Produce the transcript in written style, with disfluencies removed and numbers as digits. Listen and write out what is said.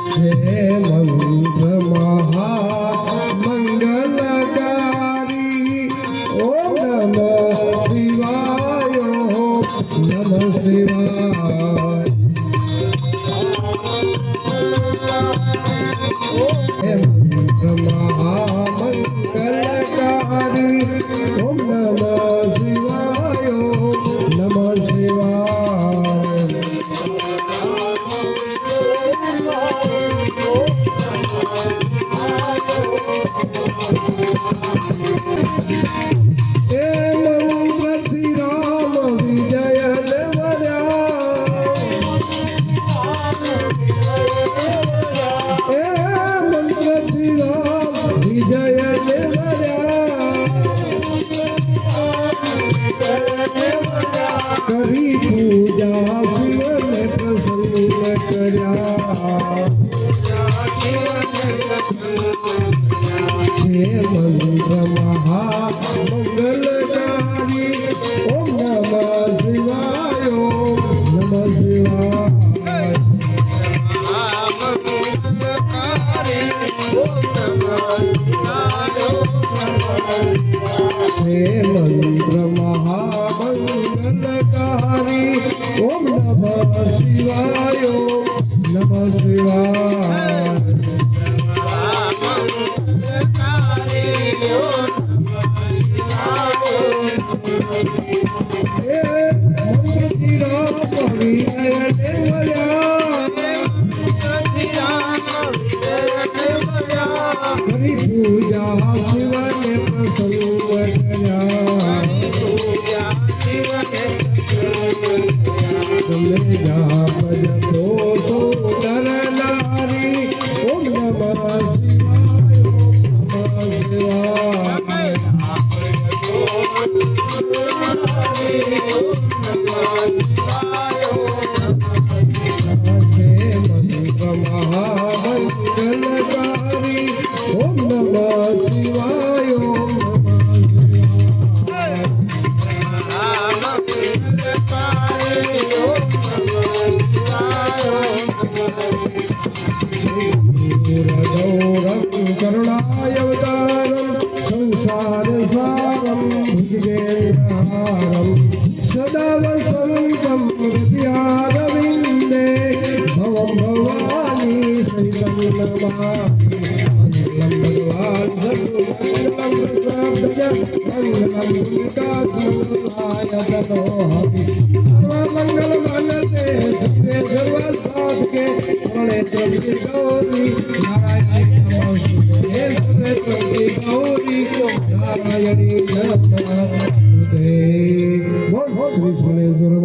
हे मंत्र महामंगलकारी ओम नमः शिवाय नमः शिवाय हे मंत्र महामंगलकारी ओम नमः शिवाय नमः शिवाय કરી પૂજા શિવને પ્રસન્ન કર્યા હે મંત્ર મહામંગલકારી ઓમ નમઃ શિવાય નમઃ શિવાય હે મંત્ર મહામંગલકારી ઓમ નમઃ શિવાય નમઃ શિવાય હે મંત્રથી રામ વિજય કરી પૂજા શિવને પ્રસન્ન કર્યા તમે જા ભજતો તો નરનારી ઓમ નમઃ શિવાય મંત્ર મહામંગલકારી ઓમ નમઃ શિવાય ઓમ ગૌરમ કરુણાયવતારમ સંસાર સારમ ભુજગેન્દ્રહારમ સદા વસંતમ હૃદયારવિંદે ભવમ ભવાની સહિતમ નમામિ મંગલમ ભગવાન મંગલમ પુનિતાત્મનાય તનોહમિ મંગલ માનતે સત્ય સર્વ સાધકે પ્रणेत्र गौरी नारायणी नमोस्तुते प्रणेत्र गौरी नारायणी नमोस्तुते बोल श्री सोमेश्वर